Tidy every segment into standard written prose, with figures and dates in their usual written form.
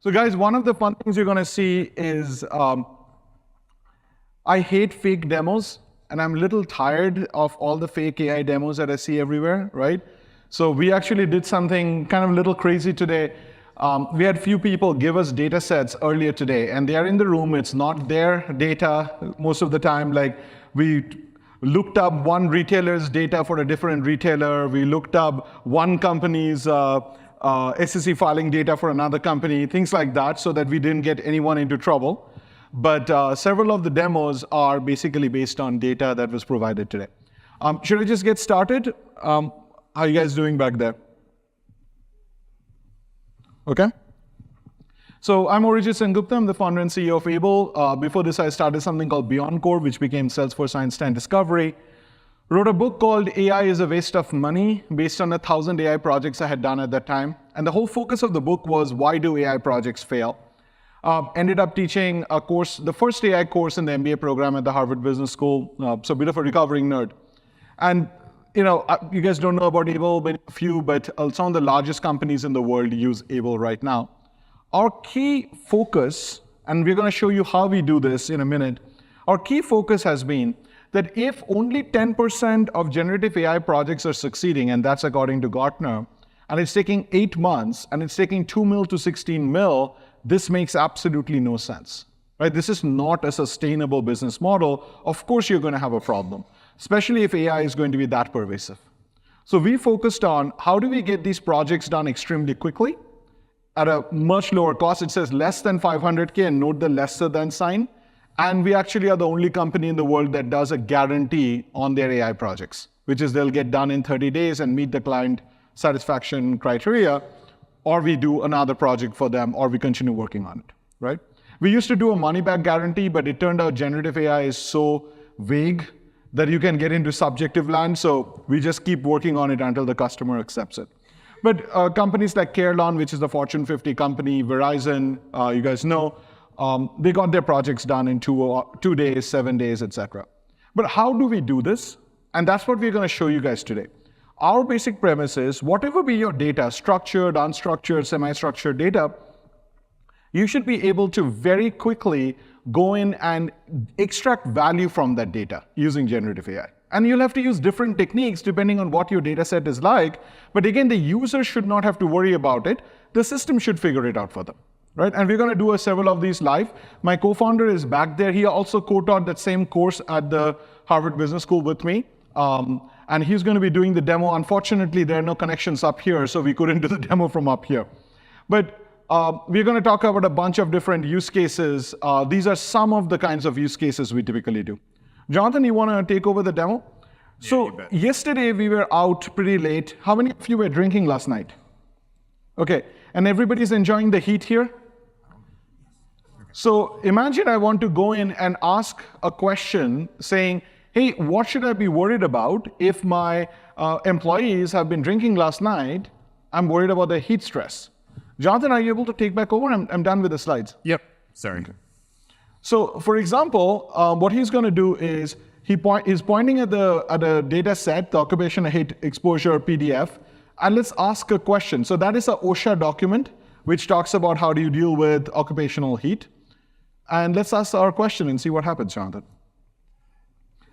So guys, one of the fun things you're going to see is I hate fake demos, and I'm a little tired of all the fake AI demos that I see everywhere, right? So we actually did something kind of a little crazy today. We had few people give us data sets earlier today, and they are in the room. It's not their data most of the time. Like, we looked up one retailer's data for a different retailer. We looked up one company's SEC filing data for another company, things like that, so that we didn't get anyone into trouble. But several of the demos are basically based on data that was provided today. Should I just get started? How are you guys doing back there? Okay. So I'm Arijit Sengupta. I'm the founder and CEO of Aible. Before this, I started something called Beyond Core, which became Salesforce Einstein Discovery. Wrote a book called AI is a Waste of Money, based on 1,000 AI projects I had done at that time. And the whole focus of the book was, why do AI projects fail? Ended up teaching a course, the first AI course in the MBA program at the Harvard Business School. So a bit of a recovering nerd. And you guys don't know about Aible, many of you, but some of the largest companies in the world use Aible right now. Our key focus, and we're going to show you how we do this in a minute, our key focus has been that if only 10% of generative AI projects are succeeding, and that's according to Gartner, and it's taking 8 months, and it's taking 2 mil to 16 mil, this makes absolutely no sense, right? This is not a sustainable business model. Of course, you're going to have a problem, especially if AI is going to be that pervasive. So we focused on how do we get these projects done extremely quickly at a much lower cost. It says less than 500K, and note the lesser than sign. And we actually are the only company in the world that does a guarantee on their AI projects, which is they'll get done in 30 days and meet the client satisfaction criteria, or we do another project for them, or we continue working on it, right? We used to do a money-back guarantee, but it turned out generative AI is so vague that you can get into subjective land, so we just keep working on it until the customer accepts it. But companies like Carelon, which is a Fortune 50 company, Verizon, you guys know, they got their projects done in 2 days, 7 days, etc. But how do we do this? And that's what we're going to show you guys today. Our basic premise is, whatever be your data, structured, unstructured, semi-structured data, you should be able to very quickly go in and extract value from that data using generative AI. And you'll have to use different techniques depending on what your data set is like. But again, the user should not have to worry about it. The system should figure it out for them, right? And we're going to do several of these live. My co-founder is back there. He also co-taught that same course at the Harvard Business School with me. And he's going to be doing the demo. Unfortunately, there are no connections up here, so we couldn't do the demo from up here. But we're going to talk about a bunch of different use cases. These are some of the kinds of use cases we typically do. Jonathan, you want to take over the demo? Yeah, so yesterday we were out pretty late. How many of you were drinking last night? Okay, and everybody's enjoying the heat here? So imagine I want to go in and ask a question saying, hey, what should I be worried about if my employees have been drinking last night? I'm worried about the heat stress. Jonathan, are you able to take back over? I'm done with the slides. Yep, sorry. Okay. So for example, what he's going to do is he's pointing at the data set, the occupational heat exposure PDF, and let's ask a question. So that is a OSHA document, which talks about how do you deal with occupational heat. And let's ask our question and see what happens, Jonathan.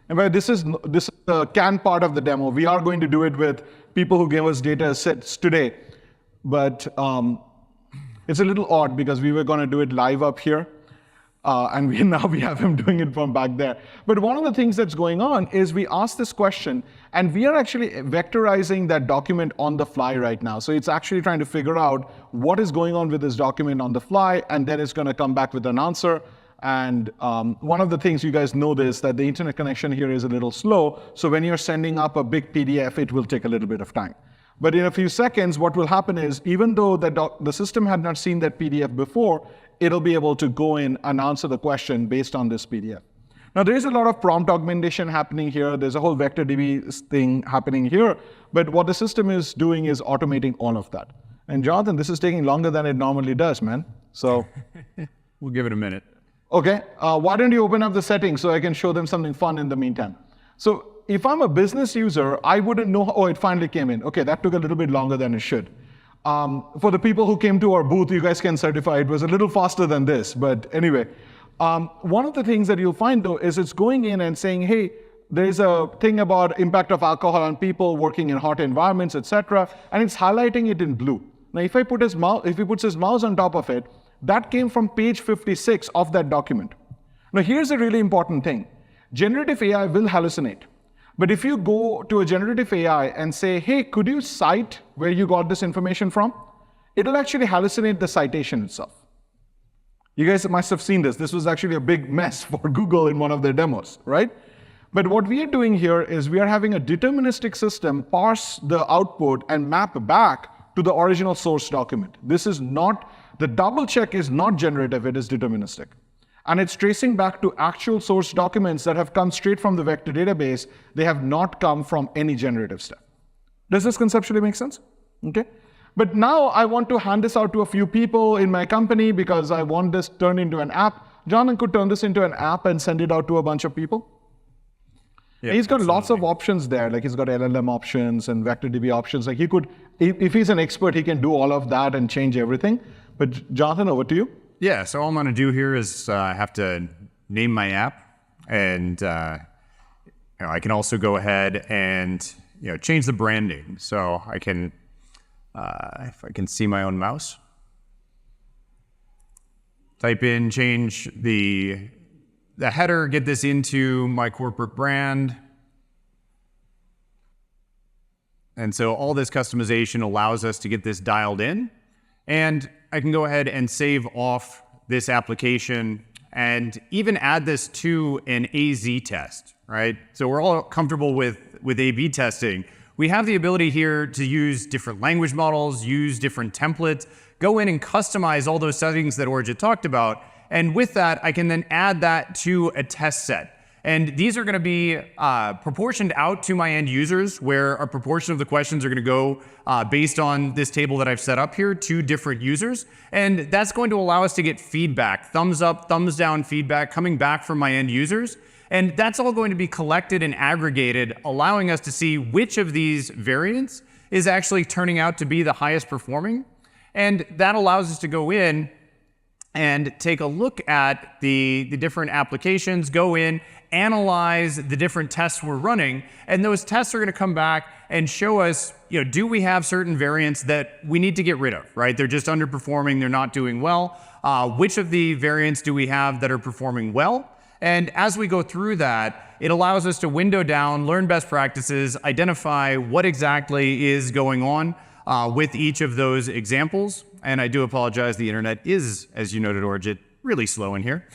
And by this is the canned part of the demo. We are going to do it with people who gave us data sets today. But it's a little odd because we were going to do it live up here. And now we have him doing it from back there. But one of the things that's going on is we asked this question, and we are actually vectorizing that document on the fly right now. So it's actually trying to figure out what is going on with this document on the fly, and then it's going to come back with an answer. And one of the things you guys know is that the internet connection here is a little slow. So when you're sending up a big PDF, it will take a little bit of time. But in a few seconds, what will happen is, even though the system had not seen that PDF before, it'll be able to go in and answer the question based on this PDF. Now, there is a lot of prompt augmentation happening here. There's a whole VectorDB thing happening here. But what the system is doing is automating all of that. And Jonathan, this is taking longer than it normally does, man. So we'll give it a minute. Okay, why don't you open up the settings so I can show them something fun in the meantime. So if I'm a business user, I wouldn't know, oh, it finally came in. Okay, that took a little bit longer than it should. For the people who came to our booth, you guys can certify it was a little faster than this. But anyway, one of the things that you'll find though is it's going in and saying, hey, there's a thing about impact of alcohol on people working in hot environments, etc., and it's highlighting it in blue. Now, if he puts his mouse on top of it, that came from page 56 of that document. Now, here's a really important thing. Generative AI will hallucinate. But if you go to a generative AI and say, hey, could you cite where you got this information from? It'll actually hallucinate the citation itself. You guys must have seen this. This was actually a big mess for Google in one of their demos, right? But what we are doing here is we are having a deterministic system parse the output and map back to the original source document. This is not, the double check is not generative, it is deterministic. And it's tracing back to actual source documents that have come straight from the vector database. They have not come from any generative step. Does this conceptually make sense? Okay. But now I want to hand this out to a few people in my company because I want this turned into an app. Jonathan could turn this into an app and send it out to a bunch of people. Yeah, he's got lots of options there. Like he's got LLM options and VectorDB options. Like he could, if he's an expert, he can do all of that and change everything. But Jonathan, over to you. Yeah, so all I'm going to do here is I have to name my app, and I can also go ahead and change the branding. So I can, if I can see my own mouse, type in, change the header, get this into my corporate brand. And so all this customization allows us to get this dialed in. And I can go ahead and save off this application and even add this to an AZ test, right? So we're all comfortable with A/B testing. We have the ability here to use different language models, use different templates, go in and customize all those settings that Orjit talked about. And with that, I can then add that to a test set. And these are going to be proportioned out to my end users, where a proportion of the questions are going to go based on this table that I've set up here to different users. And that's going to allow us to get feedback, thumbs up, thumbs down feedback coming back from my end users. And that's all going to be collected and aggregated, allowing us to see which of these variants is actually turning out to be the highest performing. And that allows us to go in and take a look at the different applications, go in, analyze the different tests we're running, and those tests are going to come back and show us, do we have certain variants that we need to get rid of, right? They're just underperforming, they're not doing well. Which of the variants do we have that are performing well? And as we go through that, it allows us to window down, learn best practices, identify what exactly is going on with each of those examples. And I do apologize, the internet is, as you noted, Orjit, really slow in here.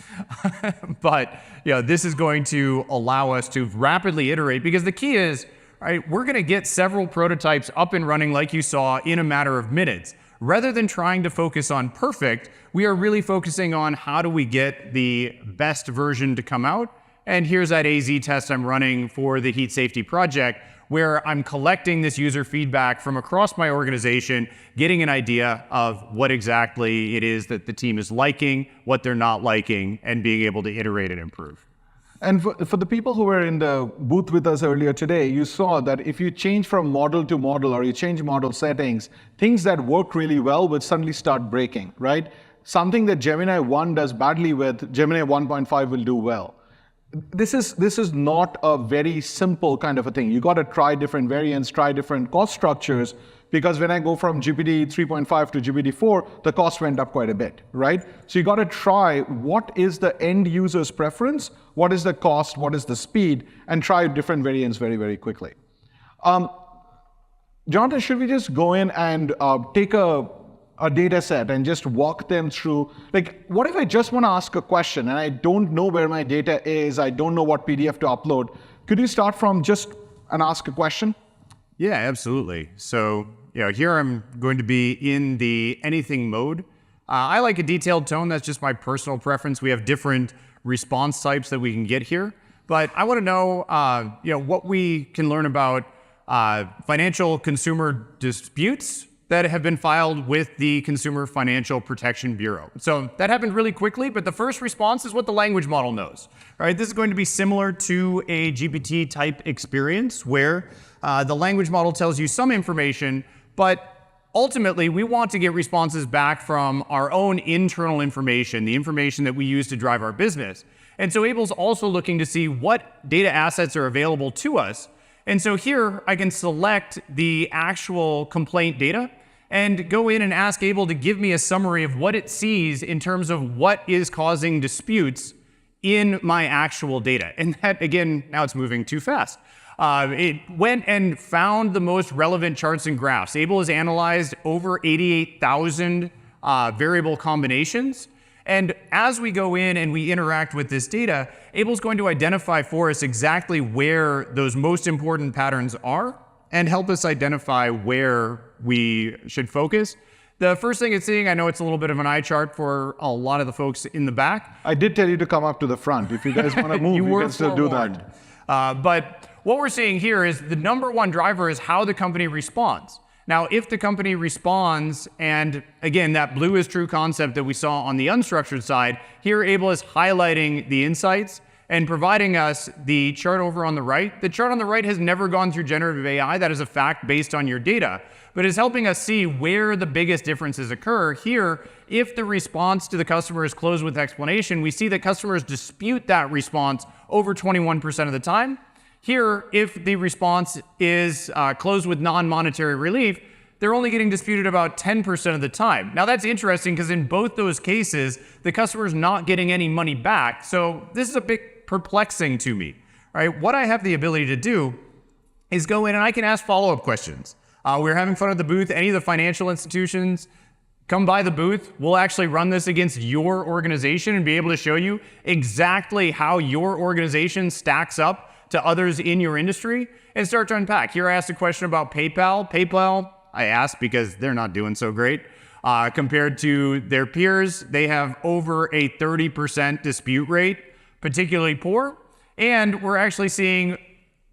But this is going to allow us to rapidly iterate, because the key is, right, we're going to get several prototypes up and running like you saw in a matter of minutes. Rather than trying to focus on perfect, we are really focusing on how do we get the best version to come out. And here's that AZ test I'm running for the heat safety project, where I'm collecting this user feedback from across my organization, getting an idea of what exactly it is that the team is liking, what they're not liking, and being able to iterate and improve. And for the people who were in the booth with us earlier today, you saw that if you change from model to model, or you change model settings, things that work really well would suddenly start breaking, right? Something that Gemini 1 does badly with, Gemini 1.5 will do well. This is not a very simple kind of a thing. You got to try different variants, try different cost structures, because when I go from GPT 3.5 to GPT 4, the cost went up quite a bit, right? So you got to try what is the end user's preference, what is the cost, what is the speed, and try different variants very, very quickly. Jonathan, should we just go in and take a data set and just walk them through, like, what if I just want to ask a question and I don't know where my data is, I don't know what PDF to upload? Could you start from just and ask a question? Yeah, absolutely. So, here I'm going to be in the anything mode. I like a detailed tone. That's just my personal preference. We have different response types that we can get here. But I want to know, what we can learn about financial consumer disputes that have been filed with the Consumer Financial Protection Bureau. So that happened really quickly, but the first response is what the language model knows. All right, this is going to be similar to a GPT type experience where the language model tells you some information, but ultimately, we want to get responses back from our own internal information, the information that we use to drive our business. And so Aible's also looking to see what data assets are available to us. And so here I can select the actual complaint data and go in and ask Aible to give me a summary of what it sees in terms of what is causing disputes in my actual data. And that, again, now it's moving too fast. It went and found the most relevant charts and graphs. Aible has analyzed over 88,000 variable combinations. And as we go in and we interact with this data, Aible's going to identify for us exactly where those most important patterns are and help us identify where we should focus. The first thing it's seeing, I know it's a little bit of an eye chart for a lot of the folks in the back. I did tell you to come up to the front. If you guys want to move, you can still do that. But what we're seeing here is the number one driver is how the company responds. Now, if the company responds, and again, that blue is true concept that we saw on the unstructured side, here Aible is highlighting the insights and providing us the chart over on the right. The chart on the right has never gone through generative AI. That is a fact based on your data, but is helping us see where the biggest differences occur. Here, if the response to the customer is closed with explanation, we see that customers dispute that response over 21% of the time. Here, if the response is closed with non-monetary relief, they're only getting disputed about 10% of the time. Now that's interesting because in both those cases, the customer's not getting any money back. So this is a bit perplexing to me, right? What I have the ability to do is go in and I can ask follow-up questions. We're having fun at the booth. Any of the financial institutions, come by the booth. We'll actually run this against your organization and be able to show you exactly how your organization stacks up to others in your industry and start to unpack. Here I asked a question about PayPal. PayPal, I asked because they're not doing so great. Compared to their peers, they have over a 30% dispute rate, particularly poor. And we're actually seeing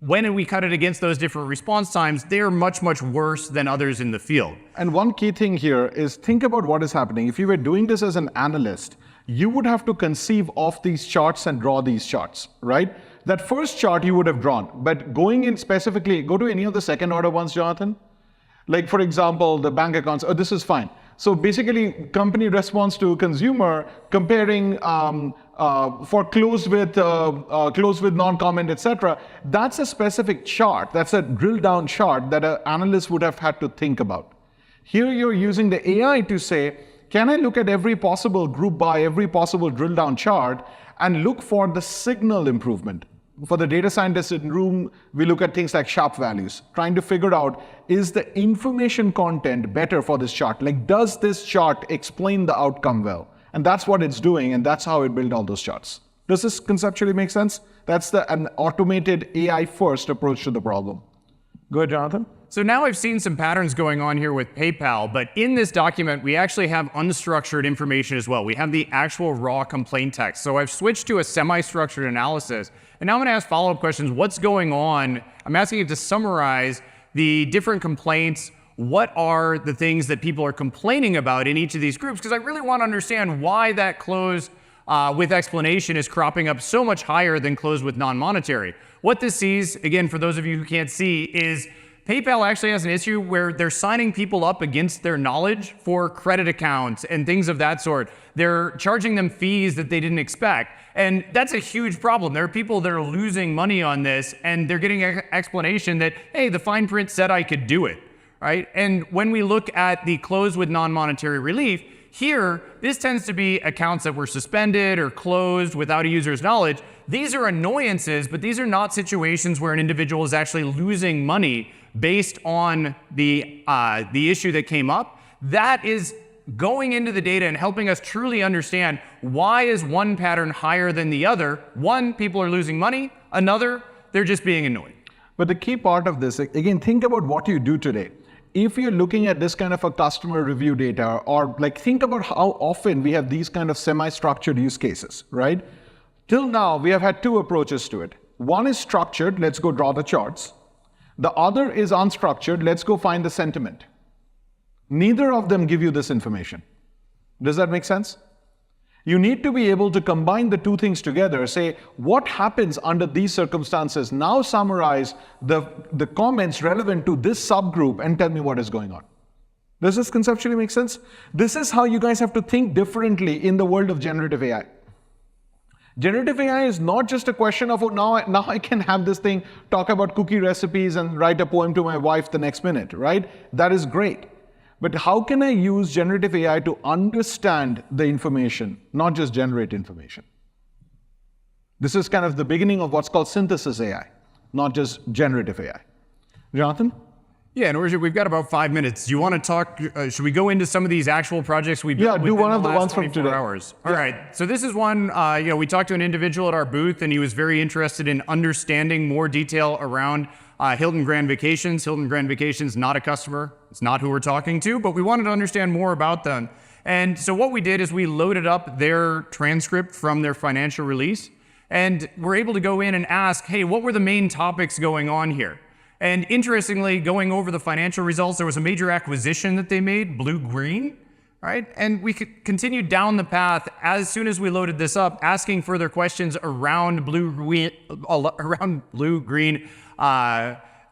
when we cut it against those different response times, they're much, much worse than others in the field. And one key thing here is think about what is happening. If you were doing this as an analyst, you would have to conceive of these charts and draw these charts, right? That first chart you would have drawn, but going in specifically, go to any of the second order ones, Jonathan. Like for example, the bank accounts, oh, this is fine. So basically company response to consumer comparing for closed with non-comment, etc. That's a specific chart. That's a drill down chart that an analyst would have had to think about. Here you're using the AI to say, can I look at every possible group by every possible drill down chart and look for the signal improvement? For the data scientists in room, we look at things like sharp values, trying to figure out, is the information content better for this chart? Like, does this chart explain the outcome well? And that's what it's doing, and that's how it built all those charts. Does this conceptually make sense? That's an automated AI-first approach to the problem. Go ahead, Jonathan. So now I've seen some patterns going on here with PayPal, but in this document, we actually have unstructured information as well. We have the actual raw complaint text. So I've switched to a semi-structured analysis. And now I'm going to ask follow-up questions. What's going on? I'm asking it to summarize the different complaints. What are the things that people are complaining about in each of these groups? Because I really want to understand why that close with explanation is cropping up so much higher than close with non-monetary. What this sees, again, for those of you who can't see, is PayPal actually has an issue where they're signing people up against their knowledge for credit accounts and things of that sort. They're charging them fees that they didn't expect. And that's a huge problem. There are people that are losing money on this, and they're getting an explanation that, hey, the fine print said I could do it, right? And when we look at the close with non-monetary relief, here, this tends to be accounts that were suspended or closed without a user's knowledge. These are annoyances, but these are not situations where an individual is actually losing money based on the issue that came up. That is going into the data and helping us truly understand why is one pattern higher than the other. One, people are losing money. Another, they're just being annoyed. But the key part of this, again, think about what you do today. If you're looking at this kind of a customer review data, or like think about how often we have these kind of semi-structured use cases, right? Till now, we have had two approaches to it. One is structured, let's go draw the charts. The other is unstructured, let's go find the sentiment. Neither of them give you this information. Does that make sense? You need to be able to combine the two things together, say, what happens under these circumstances? Now summarize the comments relevant to this subgroup and tell me what is going on. Does this conceptually make sense? This is how you guys have to think differently in the world of generative AI. Generative AI is not just a question of, oh, now I can have this thing talk about cookie recipes and write a poem to my wife the next minute, right? That is great. But how can I use generative AI to understand the information, not just generate information? This is kind of the beginning of what's called synthesis AI, not just generative AI. Jonathan? Yeah, and we've got about 5 minutes. Do you want to talk, should we go into some of these actual projects we built do one of the last ones from 24 today. hours? All right, so this is one, we talked to an individual at our booth and he was very interested in understanding more detail around Hilton Grand Vacations. Hilton Grand Vacations, not a customer. It's not who we're talking to, but we wanted to understand more about them. And so what we did is we loaded up their transcript from their financial release and we're able to go in and ask, hey, what were the main topics going on here? And interestingly, going over the financial results, there was a major acquisition that they made, Blue Green, right? And we could continue down the path as soon as we loaded this up, asking further questions around Blue Green,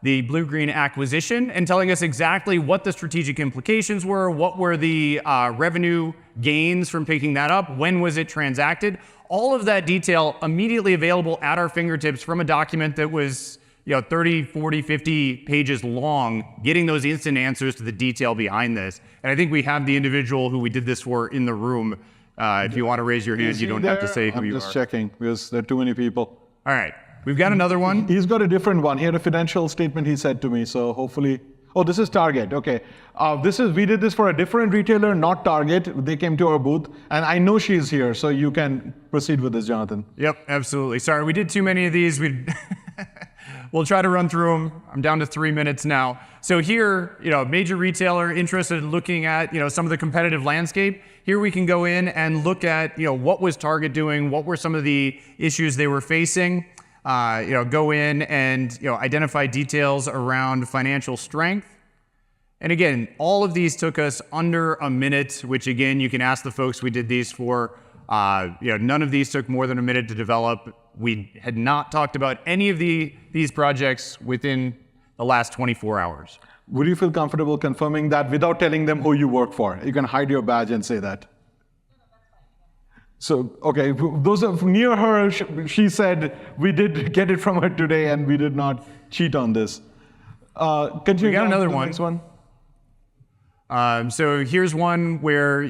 the Blue Green acquisition, and telling us exactly what the strategic implications were, what were the revenue gains from picking that up, when was it transacted. All of that detail immediately available at our fingertips from a document that was 30, 40, 50 pages long, getting those instant answers to the detail behind this. And I think we have the individual who we did this for in the room. If you want to raise your hand, you don't have to say who you are. I'm just checking because there are too many people. All right, we've got another one. He's got a different one. He had a financial statement he said to me, so hopefully, oh, this is Target, okay. We did this for a different retailer, not Target. They came to our booth, and I know she's here, so you can proceed with this, Jonathan. Yep, absolutely. Sorry, we did too many of these. We'll try to run through them. I'm down to 3 minutes now. So here, major retailer interested in looking at, some of the competitive landscape. Here we can go in and look at, what was Target doing? What were some of the issues they were facing? Go in and, identify details around financial strength. And again, all of these took us under a minute, which again, you can ask the folks we did these for. None of these took more than a minute to develop. We had not talked about any of these projects within the last 24 hours. Would you feel comfortable confirming that without telling them who you work for? You can hide your badge and say that. So, okay, those are near her, she said, we did get it from her today and we did not cheat on this. Continue. We got another one. Next one. So here's one where,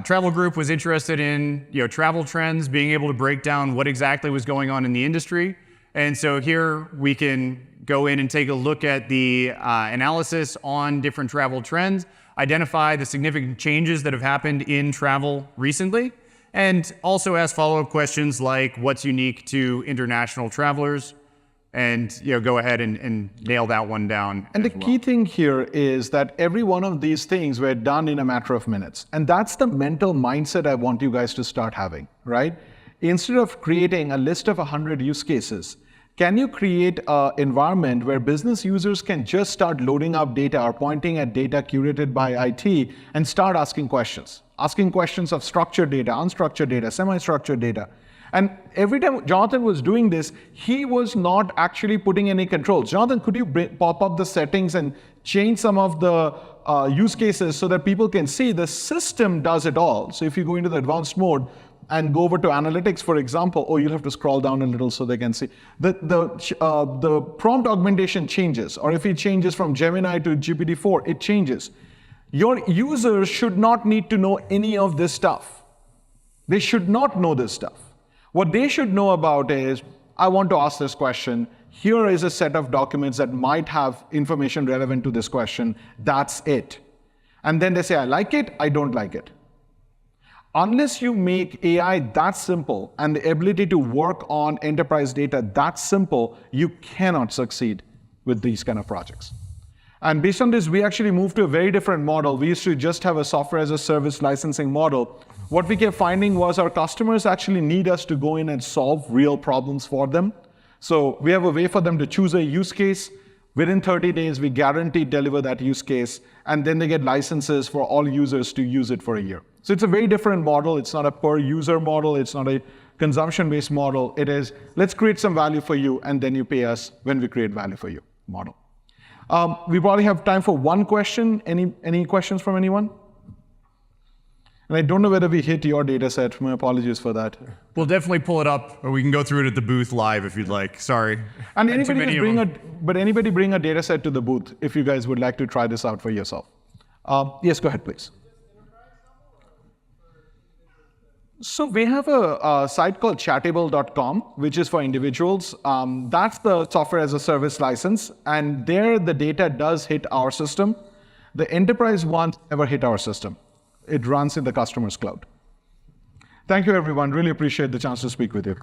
travel group was interested in travel trends, being able to break down what exactly was going on in the industry. And so here we can go in and take a look at the analysis on different travel trends, identify the significant changes that have happened in travel recently, and also ask follow-up questions like what's unique to international travelers, and go ahead and nail that one down. And the key thing here is that every one of these things were done in a matter of minutes. And that's the mental mindset I want you guys to start having, right? Instead of creating a list of 100 use cases, can you create an environment where business users can just start loading up data or pointing at data curated by IT and start asking questions? Asking questions of structured data, unstructured data, semi-structured data. And every time Jonathan was doing this, he was not actually putting any controls. Jonathan, could you pop up the settings and change some of the use cases so that people can see the system does it all? So if you go into the advanced mode and go over to analytics, for example, you'll have to scroll down a little so they can see. The prompt augmentation changes, or if it changes from Gemini to GPT-4, it changes. Your users should not need to know any of this stuff. They should not know this stuff. What they should know about is, I want to ask this question. Here is a set of documents that might have information relevant to this question. That's it. And then they say, I like it, I don't like it. Unless you make AI that simple and the ability to work on enterprise data that simple, you cannot succeed with these kind of projects. And based on this, we actually moved to a very different model. We used to just have a software as a service licensing model. What we kept finding was our customers actually need us to go in and solve real problems for them. So we have a way for them to choose a use case. Within 30 days, we guarantee deliver that use case, and then they get licenses for all users to use it for a year. So it's a very different model. It's not a per user model. It's not a consumption-based model. It is, let's create some value for you, and then you pay us when we create value for you model. We probably have time for one question. Any questions from anyone? And I don't know whether we hit your data set. My apologies for that. We'll definitely pull it up, or we can go through it at the booth live if you'd like. Sorry. And Too anybody many just of them. but anybody bring a data set to the booth if you guys would like to try this out for yourself. Yes, go ahead, please. So we have a site called chatable.com, which is for individuals. That's the software as a service license. And there the data does hit our system. The enterprise one never hit our system. It runs in the customer's cloud. Thank you, everyone. Really appreciate the chance to speak with you.